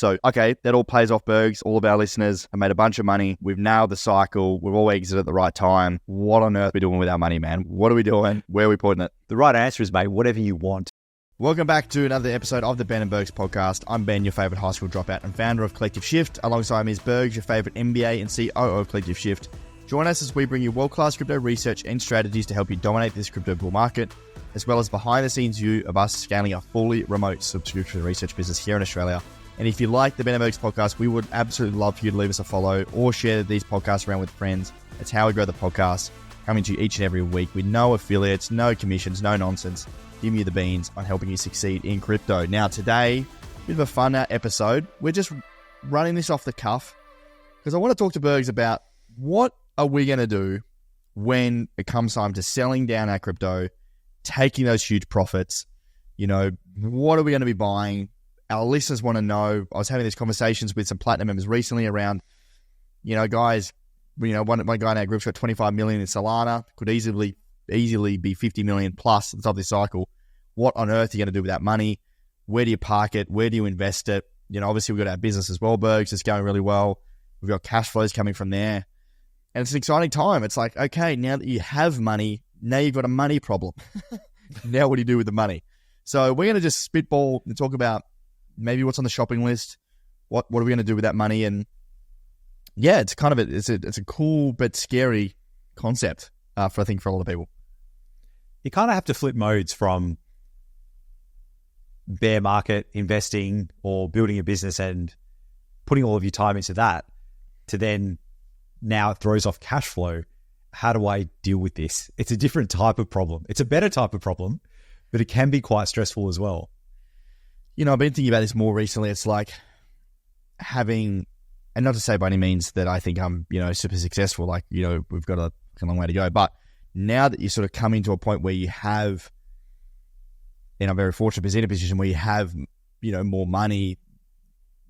So, okay, that all plays off Bergs. All of our listeners have made a bunch of money. We've nailed the cycle. We've all exited at the right time. What on earth are we doing with our money, man? What are we doing? Where are we putting it? The right answer is, mate, whatever you want. Welcome back to another episode of the Ben and Bergs podcast. I'm Ben, your favorite high school dropout and founder of Collective Shift. Alongside me is Bergs, your favorite MBA and COO of Collective Shift. Join us as we bring you world-class crypto research and strategies to help you dominate this crypto bull market, as well as behind-the-scenes view of us scaling a fully remote subscription research business here in Australia. And if you like the Ben and Bergs podcast, we would absolutely love for you to leave us a follow or share these podcasts around with friends. It's how we grow the podcast, coming to you each and every week with no affiliates, no commissions, no nonsense. Give me the beans on helping you succeed in crypto. Now today, a bit of a fun episode. We're just running this off the cuff because I want to talk to Bergs about what are we going to do when it comes time to selling down our crypto, taking those huge profits. You know, what are we going to be buying? Our listeners want to know. I was having these conversations with some Platinum members recently around, you know, guys, you know, one guy in our group's got 25 million in Solana, could easily be 50 million plus at the top of this cycle. What on earth are you going to do with that money? Where do you park it? Where do you invest it? You know, obviously we've got our business as well, Bergs. It's going really well. We've got cash flows coming from there. And it's an exciting time. It's like, okay, now that you have money, now you've got a money problem. Now what do you do with the money? So we're going to just spitball and talk about maybe what's on the shopping list. What are we going to do with that money? And yeah, it's kind of it's a cool but scary concept I think for a lot of people. You kind of have to flip modes from bear market investing or building a business and putting all of your time into that to then now it throws off cash flow. How do I deal with this? It's a different type of problem. It's a better type of problem, but it can be quite stressful as well. You know, I've been thinking about this more recently. It's like having, and not to say by any means that I think I'm, you know, super successful, like, you know, we've got a long way to go, but now that you're sort of coming to a point where you have, and I'm very fortunate to be in a position where you have, you know, more money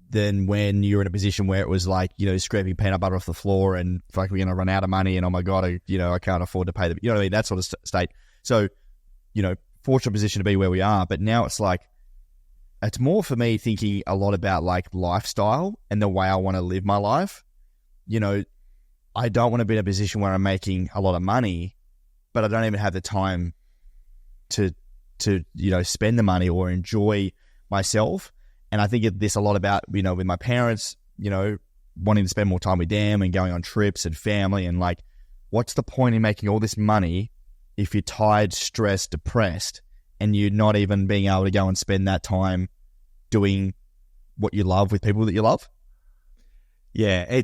than when you're in a position where it was like, you know, scraping peanut butter off the floor and it's like we're going to run out of money and oh my God, I can't afford to pay the, you know what I mean? That sort of state. So, you know, fortunate position to be where we are, but now it's like, it's more for me thinking a lot about like lifestyle and the way I want to live my life. You know, I don't want to be in a position where I'm making a lot of money, but I don't even have the time to you know, spend the money or enjoy myself. And I think this a lot about, you know, with my parents, you know, wanting to spend more time with them and going on trips and family and like, what's the point in making all this money if you're tired, stressed, depressed, and you're not even being able to go and spend that time doing what you love with people that you love? Yeah,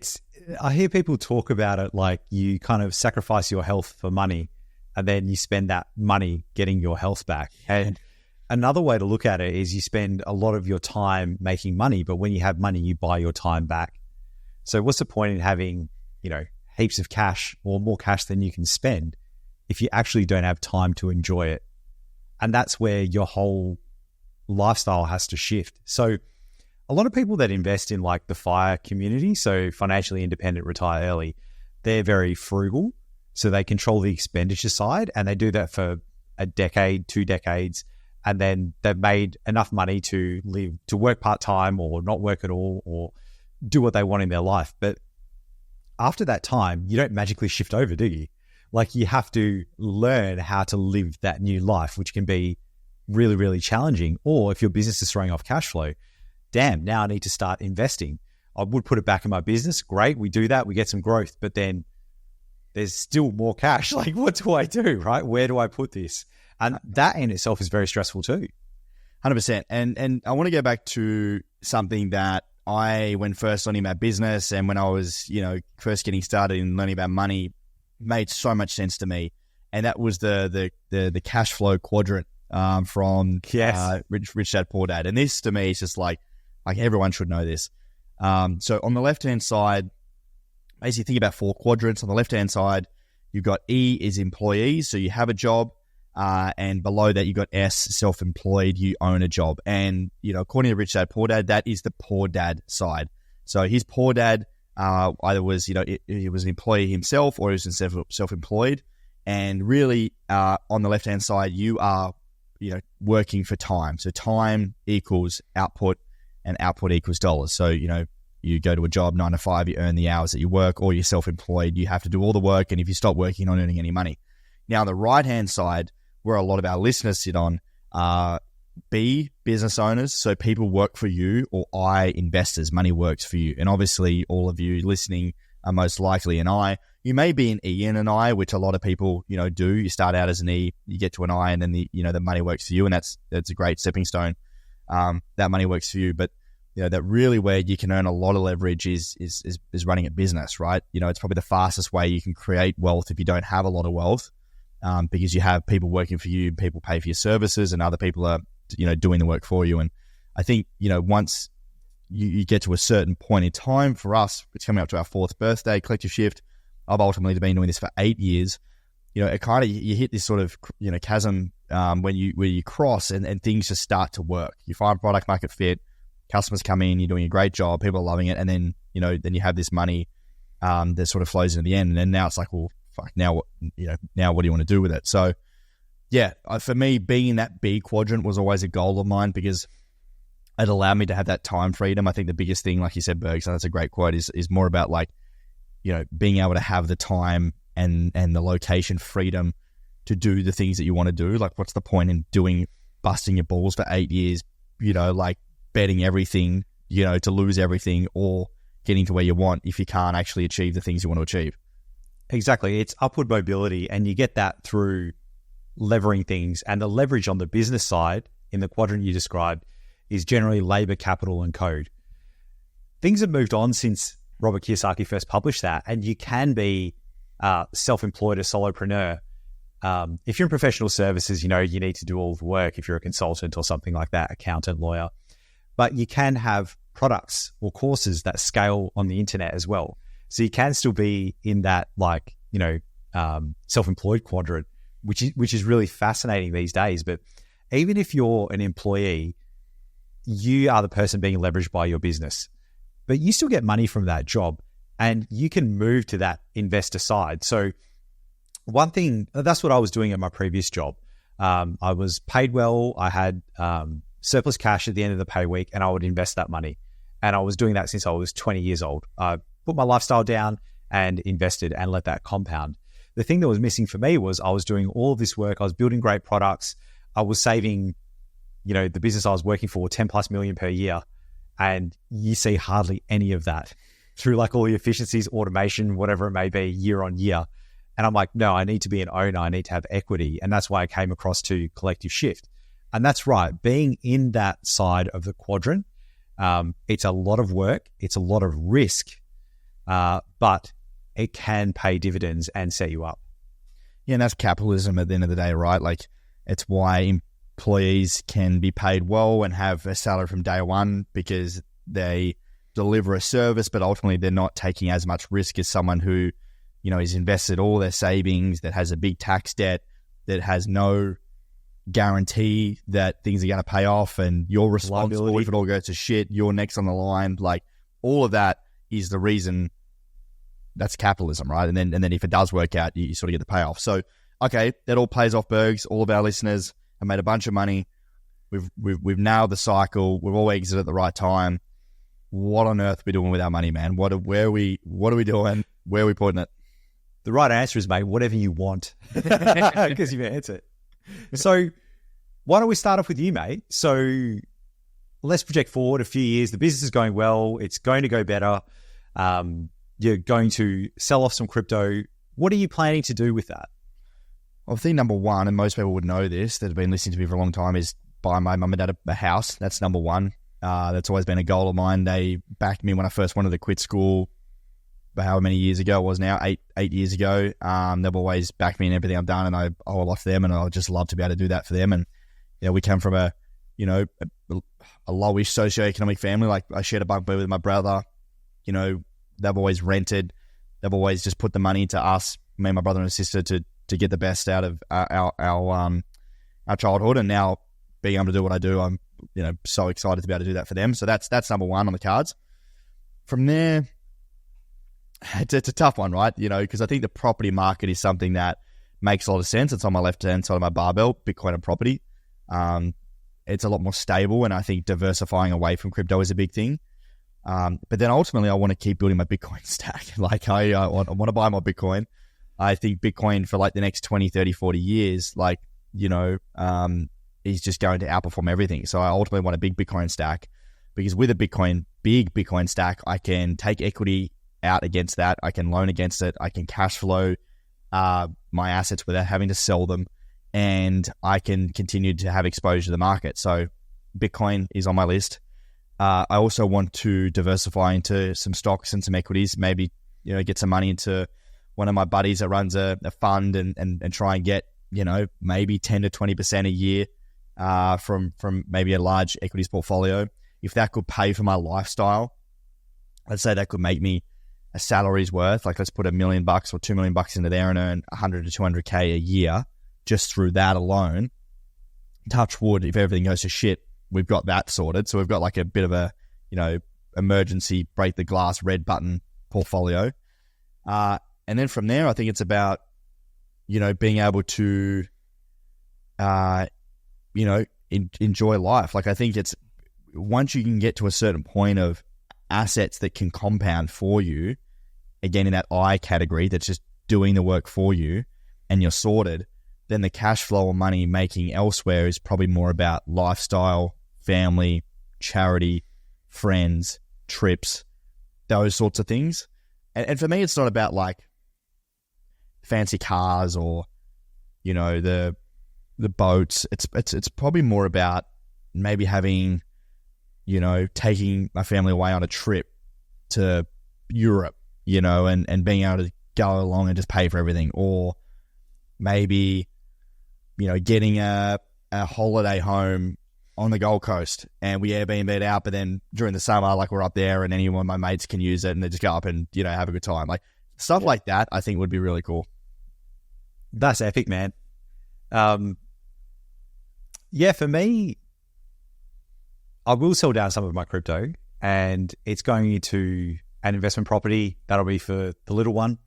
I hear people talk about it like you kind of sacrifice your health for money and then you spend that money getting your health back. And another way to look at it is you spend a lot of your time making money, but when you have money, you buy your time back. So what's the point in having, you know, heaps of cash or more cash than you can spend if you actually don't have time to enjoy it? And that's where your whole lifestyle has to shift. So a lot of people that invest in like the FIRE community, so financially independent, retire early, they're very frugal. So they control the expenditure side and they do that for a decade, 2 decades. And then they've made enough money to work part-time or not work at all or do what they want in their life. But after that time, you don't magically shift over, do you? Like you have to learn how to live that new life, which can be really, really challenging. Or if your business is throwing off cash flow, damn, now I need to start investing. I would put it back in my business. Great, we do that, we get some growth, but then there's still more cash. Like, what do I do, right? Where do I put this? And that in itself is very stressful too. 100%. And I want to go back to something that when first learning about business and when I was, you know, first getting started in learning about money, made so much sense to me. And that was the cash flow quadrant from Rich Dad Poor Dad. And this to me is just like everyone should know this. So on the left-hand side, basically think about 4 quadrants. On the left-hand side, you've got E is employees. So you have a job. And below that, you've got S, self-employed, you own a job. And, you know, according to Rich Dad Poor Dad, that is the poor dad side. So his poor dad either was, you know, he was an employee himself or he was self-employed. And really, on the left-hand side, you are, you know, working for time. So time equals output and output equals dollars. So, you go to a job 9 to 5, you earn the hours that you work, or you're self-employed, you have to do all the work. And if you stop working, you're not earning any money. Now, on the right-hand side, where a lot of our listeners sit on, B, business owners. So people work for you, or I, investors, money works for you. And obviously all of you listening are most likely an I. You may be an E and an I, which a lot of people, do. You start out as an E, you get to an I, and then the money works for you. And that's a great stepping stone. That money works for you. But, that really where you can earn a lot of leverage is running a business, right? It's probably the fastest way you can create wealth if you don't have a lot of wealth, because you have people working for you, people pay for your services, and other people are, doing the work for you. And I think, once you get to a certain point in time, for us, it's coming up to our 4th birthday, Collective Shift. I've ultimately been doing this for 8 years. It kind of, you hit this sort of, chasm where you cross and things just start to work. You find product market fit, customers come in, you're doing a great job, people are loving it. And then, then you have this money that sort of flows into the end. And then now it's like, well, fuck, now what, now what do you want to do with it? So yeah, for me, being in that B quadrant was always a goal of mine, because it allowed me to have that time freedom. I think the biggest thing, like you said, Bergs, and that's a great quote, is more about like, being able to have the time and the location freedom to do the things that you want to do. Like, what's the point in busting your balls for 8 years, like betting everything, to lose everything, or getting to where you want if you can't actually achieve the things you want to achieve? Exactly. It's upward mobility, and you get that through levering things. And the leverage on the business side in the quadrant you described is generally labor, capital, and code. Things have moved on since Robert Kiyosaki first published that, and you can be self-employed, a solopreneur. If you're in professional services, you need to do all the work if you're a consultant or something like that, accountant, lawyer. But you can have products or courses that scale on the internet as well. So you can still be in that, like, self-employed quadrant, which is really fascinating these days. But even if you're an employee, you are the person being leveraged by your business, but you still get money from that job, and you can move to that investor side. So one thing, that's what I was doing at my previous job. I was paid well. I had surplus cash at the end of the pay week, and I would invest that money. And I was doing that since I was 20 years old. I put my lifestyle down and invested and let that compound. The thing that was missing for me was I was doing all of this work. I was building great products. I was saving, the business I was working for, 10 plus million per year. And you see hardly any of that through like all the efficiencies, automation, whatever it may be, year on year. And I'm like, no, I need to be an owner. I need to have equity. And that's why I came across to Collective Shift. And that's right. Being in that side of the quadrant, it's a lot of work. It's a lot of risk, but it can pay dividends and set you up. Yeah, and that's capitalism at the end of the day, right? Like, it's why employees can be paid well and have a salary from day one, because they deliver a service, but ultimately they're not taking as much risk as someone who, is invested all their savings, that has a big tax debt, that has no guarantee that things are going to pay off, and you're responsible if it all goes to shit. You're next on the line. Like, all of that is the reason. That's capitalism, right? And then if it does work out, you sort of get the payoff. So, okay, that all pays off, Bergs. All of our listeners have made a bunch of money. We've nailed the cycle. We've all exited at the right time. What on earth are we doing with our money, man? What are we doing? Where are we putting it? The right answer is, mate, whatever you want, because you've answered. So why don't we start off with you, mate? So let's project forward a few years. The business is going well. It's going to go better. You're going to sell off some crypto. What are you planning to do with that? Well, I think number one, and most people would know this that have been listening to me for a long time, is buy my mum and dad a house. That's number one. That's always been a goal of mine. They backed me when I first wanted to quit school, however many years ago it was now, eight years ago. They've always backed me in everything I've done, and I owe a lot to them, and I'd just love to be able to do that for them. And we come from a lowish socioeconomic family. Like, I shared a bunk bed with my brother. They've always rented. They've always just put the money into us, me and my brother and sister, to get the best out of our childhood. And now being able to do what I do, I'm so excited to be able to do that for them. So that's number one on the cards. From there, it's a tough one, right? Because I think the property market is something that makes a lot of sense. It's on my left hand side of my barbell, Bitcoin and property. it's a lot more stable, and I think diversifying away from crypto is a big thing. But then ultimately, I want to keep building my Bitcoin stack. Like I want to buy more Bitcoin. I think Bitcoin for like the next 20, 30, 40 years, like, is just going to outperform everything. So I ultimately want a big Bitcoin stack, because with a big Bitcoin stack, I can take equity out against that. I can loan against it. I can cash flow my assets without having to sell them, and I can continue to have exposure to the market. So Bitcoin is on my list. I also want to diversify into some stocks and some equities, maybe, get some money into one of my buddies that runs a fund and try and get, maybe 10 to 20% a year from maybe a large equities portfolio. If that could pay for my lifestyle, let's say that could make me a salary's worth, like let's put $1 million or $2 million into there and earn 100 to 200K a year just through that alone. Touch wood, if everything goes to shit, we've got that sorted. So we've got like a bit of a, emergency break the glass red button portfolio. And then from there, I think it's about, being able to, enjoy life. Like I think it's, once you can get to a certain point of assets that can compound for you, again, in that I category, that's just doing the work for you and you're sorted, then the cash flow or money making elsewhere is probably more about lifestyle, family, charity, friends, trips, those sorts of things. And for me, it's not about like fancy cars or, the boats. It's probably more about maybe having, taking my family away on a trip to Europe, and being able to go along and just pay for everything. Or maybe, getting a holiday home on the Gold Coast and we Airbnb it out, but then during the summer, like we're up there and any one of my mates can use it and they just go up and, have a good time. Like stuff like that, I think would be really cool. That's epic, man. For me, I will sell down some of my crypto and it's going into an investment property. That'll be for the little one.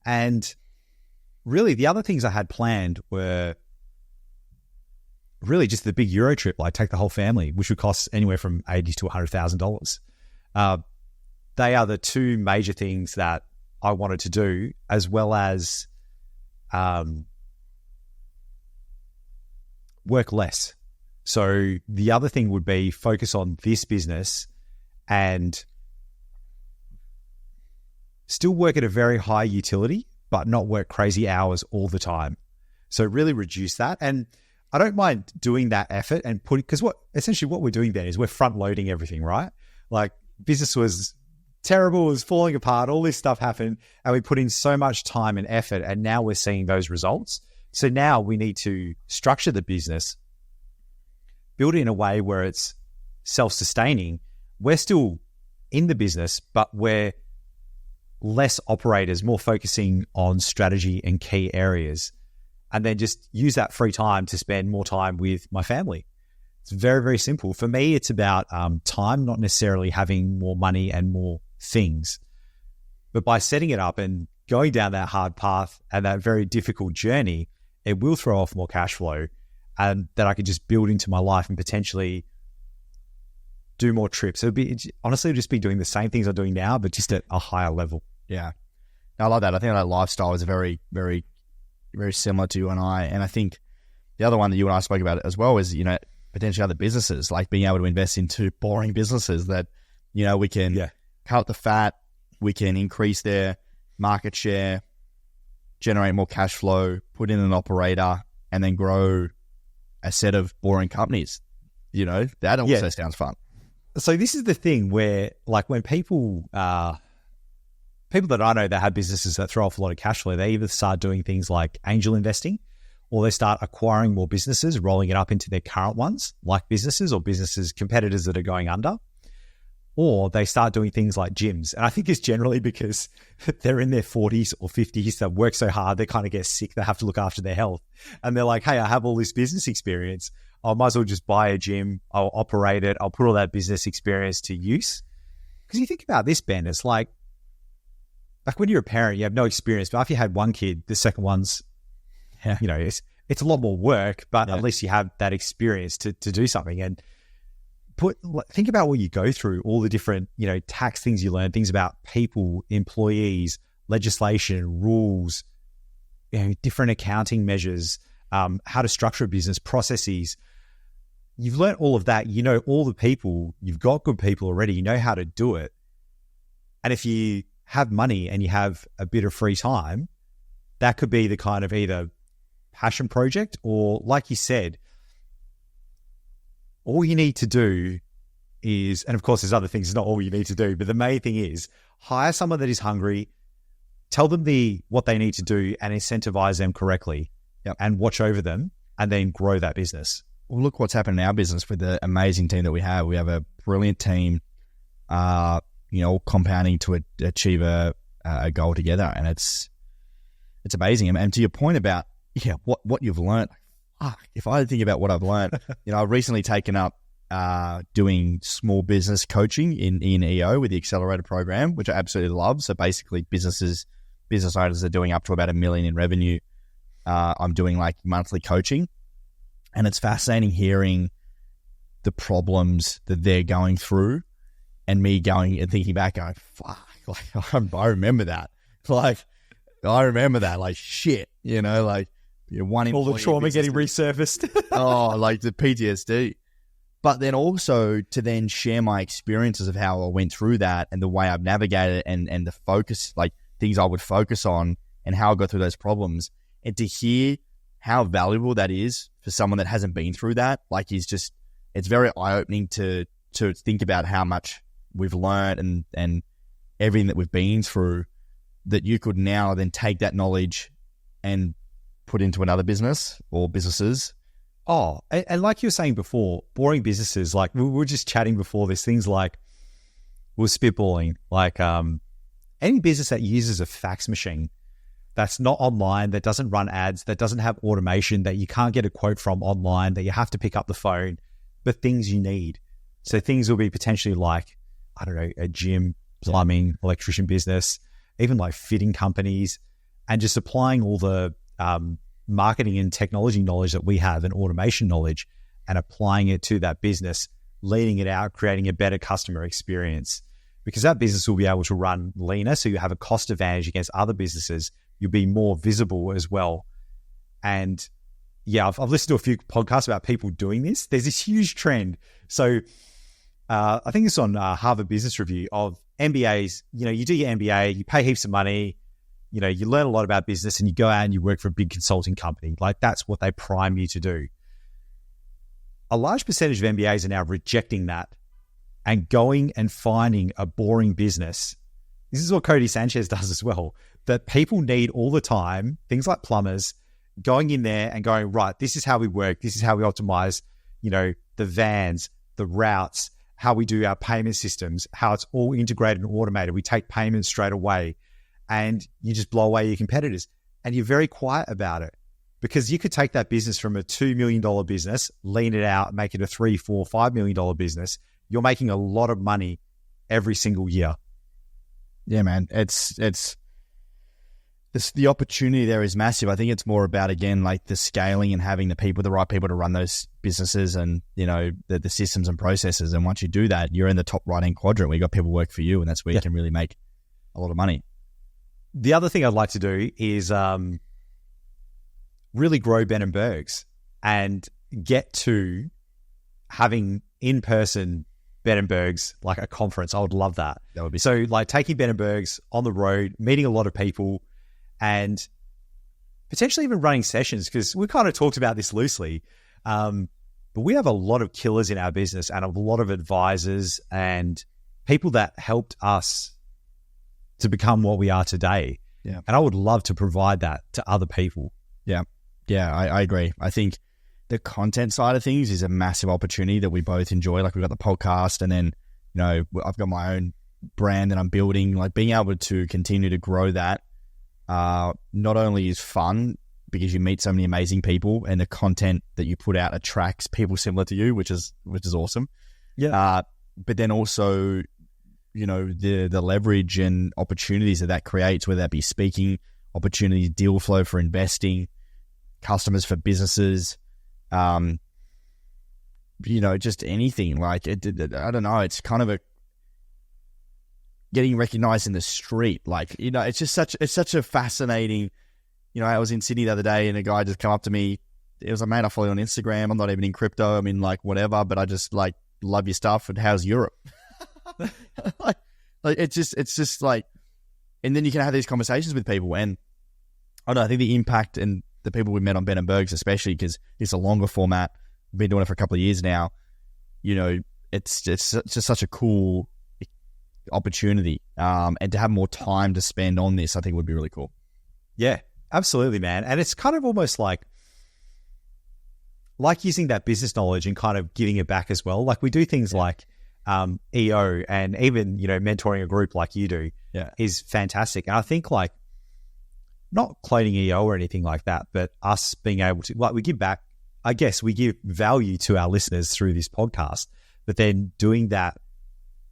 And really the other things I had planned were really just the big Euro trip, like take the whole family, which would cost anywhere from $80,000 to $100,000. They are the two major things that I wanted to do, as well as work less. So the other thing would be focus on this business and still work at a very high utility, but not work crazy hours all the time. So really reduce that. And I don't mind doing that effort and because what we're doing then is we're front loading everything, right? Like business was terrible, it was falling apart, all this stuff happened, and we put in so much time and effort, and now we're seeing those results. So now we need to structure the business, build it in a way where it's self-sustaining. We're still in the business, but we're less operators, more focusing on strategy and key areas, and then just use that free time to spend more time with my family. It's very, very simple. For me, it's about time, not necessarily having more money and more things. But by setting it up and going down that hard path and that very difficult journey, it will throw off more cash flow and that I could just build into my life and potentially do more trips. Honestly, just be doing the same things I'm doing now, but just at a higher level. Yeah. I like that. I think that lifestyle is very, very, very similar to you and I. And I think the other one that you and I spoke about as well is, potentially other businesses, like being able to invest into boring businesses that, we can cut the fat, we can increase their market share, generate more cash flow, put in an operator, and then grow a set of boring companies. That also sounds fun. So this is the thing where, like, when people that I know that have businesses that throw off a lot of cash flow, they either start doing things like angel investing, or they start acquiring more businesses, rolling it up into their current ones, like businesses or businesses, competitors that are going under, or they start doing things like gyms. And I think it's generally because they're in their 40s or 50s, they work so hard, they kind of get sick, they have to look after their health. And they're like, hey, I have all this business experience. I might as well just buy a gym, I'll operate it, I'll put all that business experience to use. Because you think about this, Ben, it's like when you're a parent, you have no experience, but after you had one kid, the second one's, it's it's a lot more work, but at least you have that experience to do something. And think about what you go through, all the different, tax things you learn, things about people, employees, legislation, rules, different accounting measures, how to structure a business, processes. You've learned all of that. You know all the people. You've got good people already. You know how to do it. And if you have money and you have a bit of free time, that could be the kind of either passion project or, like you said, all you need to do is, and of course there's other things, it's not all you need to do, but the main thing is hire someone that is hungry, tell them what they need to do and incentivize them correctly, and watch over them, and then grow that business. Well, look what's happened in our business with the amazing team that we have. We have a brilliant team, all compounding to achieve a goal together, and it's amazing. And to your point about what you've learned, if I think about what I've learned, I've recently taken up doing small business coaching in EO with the Accelerator program, which I absolutely love. So basically, business owners are doing up to about $1 million in revenue. I'm doing like monthly coaching, and it's fascinating hearing the problems that they're going through, and me going and thinking back, going, "Fuck!" Like I remember that. Like shit, one all the trauma getting resurfaced. Like the PTSD. But then also to then share my experiences of how I went through that and the way I've navigated it and the focus, like things I would focus on and how I got through those problems. And to hear how valuable that is for someone that hasn't been through that, it's very eye-opening to think about how much we've learned and everything that we've been through, that you could now then take that knowledge and put into another business or businesses. Oh, and like you were saying before, boring businesses, like we were just chatting before this, things like we're spitballing, like any business that uses a fax machine that's not online, that doesn't run ads, that doesn't have automation, that you can't get a quote from online, that you have to pick up the phone, but things you need. So things will be potentially like, I don't know, a gym, plumbing, electrician business, even like fitting companies, and just applying all the marketing and technology knowledge that we have and automation knowledge and applying it to that business, leading it out, creating a better customer experience, because that business will be able to run leaner. So you have a cost advantage against other businesses. You'll be more visible as well. And I've listened to a few podcasts about people doing this. There's this huge trend. So I think it's on Harvard Business Review of MBAs. You do your MBA, you pay heaps of money, you learn a lot about business, and you go out and you work for a big consulting company. Like that's what they prime you to do. A large percentage of MBAs are now rejecting that and going and finding a boring business. This is what Cody Sanchez does as well, that people need all the time, things like plumbers, going in there and going, right, this is how we work. This is how we optimize, the vans, the routes, how we do our payment systems, how it's all integrated and automated. We take payments straight away, and you just blow away your competitors. And you're very quiet about it, because you could take that business from a $2 million business, lean it out, make it a $3, $4, $5 million business. You're making a lot of money every single year. Yeah, man. It's the opportunity there is massive. I think it's more about, again, like the scaling and having the right people to run those businesses and, the systems and processes. And once you do that, you're in the top right-hand quadrant where you got people work for you, and that's where you can really make a lot of money. The other thing I'd like to do is really grow Ben and Bergs and get to having in-person Ben and Bergs, like a conference. I would love that. That would be so, like taking Ben and Bergs on the road, meeting a lot of people, and potentially even running sessions, because we kind of talked about this loosely. But we have a lot of killers in our business and a lot of advisors and people that helped us to become what we are today. Yeah. And I would love to provide that to other people. Yeah. Yeah, I agree. I think the content side of things is a massive opportunity that we both enjoy. Like we've got the podcast, and then, I've got my own brand that I'm building. Like being able to continue to grow that not only is fun because you meet so many amazing people, and the content that you put out attracts people similar to you, which is awesome. Yeah. But then also, the leverage and opportunities that creates, whether that be speaking opportunities, deal flow for investing, customers for businesses, just anything. Like, I don't know, it's kind of getting recognized in the street. Like, it's just such a fascinating, I was in Sydney the other day and a guy just come up to me. It was like, mate, I follow you on Instagram. I'm not even in crypto. I'm in like whatever, but I just like love your stuff. And how's Europe? like it's just like, and then you can have these conversations with people. And I don't know, I think the impact and the people we met on Ben and Bergs, especially because it's a longer format. I've been doing it for a couple of years now. It's just such a cool opportunity. And to have more time to spend on this, I think would be really cool. Yeah, absolutely, man. And it's kind of almost like using that business knowledge and kind of giving it back as well. Like we do things like EO and even, mentoring a group like you do is fantastic. And I think like not cloning EO or anything like that, but us being able to, like we give back, I guess we give value to our listeners through this podcast, but then doing that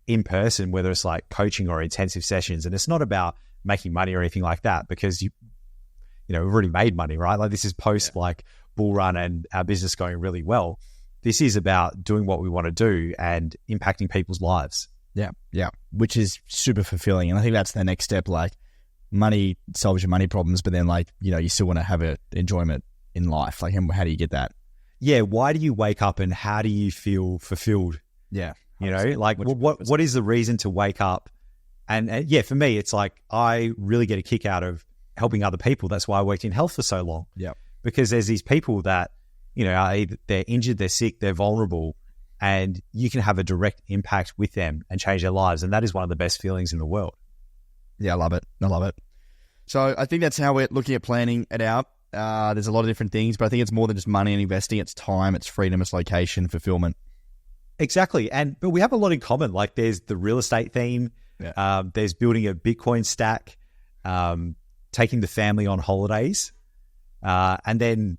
in person, whether it's like coaching or intensive sessions. And it's not about making money or anything like that because we've already made money, right? Like this is post like bull run and our business going really well. This is about doing what we want to do and impacting people's lives. Yeah. Which is super fulfilling. And I think that's the next step. Like money solves your money problems, but then like, you still want to have an enjoyment in life. Like how do you get that? Yeah. Why do you wake up and how do you feel fulfilled? Yeah. Like what is the reason to wake up? And yeah, for me, it's like, I really get a kick out of helping other people. That's why I worked in health for so long. Yeah. Because there's these people that, they're injured, they're sick, they're vulnerable, and you can have a direct impact with them and change their lives. And that is one of the best feelings in the world. Yeah, I love it. So I think that's how we're looking at planning it out. There's a lot of different things, but I think it's more than just money and investing. It's time, it's freedom, it's location, fulfillment. Exactly. But we have a lot in common. Like there's the real estate theme. Yeah. There's building a Bitcoin stack, taking the family on holidays, and then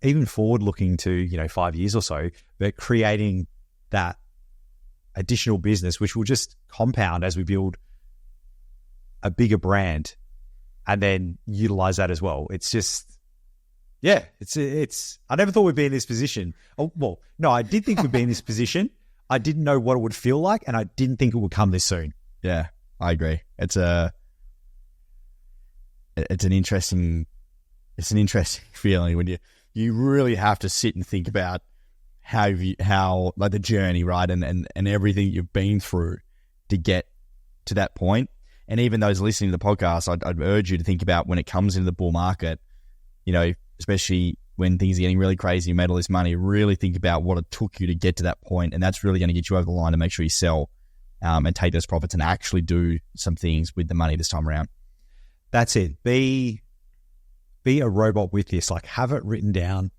even forward looking to, 5 years or so, but creating that additional business, which will just compound as we build a bigger brand and then utilize that as well. It's just, yeah, it's, I never thought we'd be in this position. Oh, well, no, I did think we'd be in this position. I didn't know what it would feel like, and I didn't think it would come this soon. Yeah, I agree. It's an interesting feeling when you really have to sit and think about how like the journey, right, and everything you've been through to get to that point. And even those listening to the podcast, I'd urge you to think about when it comes into the bull market, especially when things are getting really crazy, you made all this money, really think about what it took you to get to that point, and that's really going to get you over the line to make sure you sell and take those profits and actually do some things with the money this time around. That's it. Be a robot with this. Like, have it written down,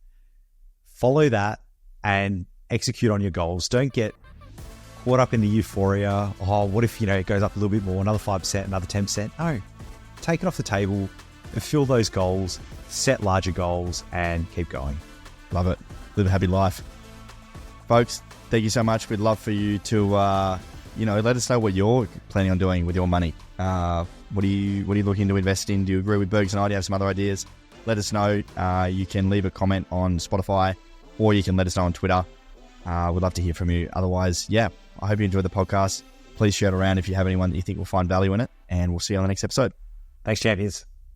follow that, and execute on your goals. Don't get caught up in the euphoria. Oh, what if, it goes up a little bit more, another 5%, another 10%? No, take it off the table, fulfill those goals, set larger goals, and keep going. Love it. Live a happy life. Folks, thank you so much. We'd love for you to, let us know what you're planning on doing with your money. What are you looking to invest in? Do you agree with Bergs and I? Do you have some other ideas? Let us know. You can leave a comment on Spotify, or you can let us know on Twitter. We'd love to hear from you. Otherwise, yeah, I hope you enjoyed the podcast. Please share it around if you have anyone that you think will find value in it, and we'll see you on the next episode. Thanks, champions.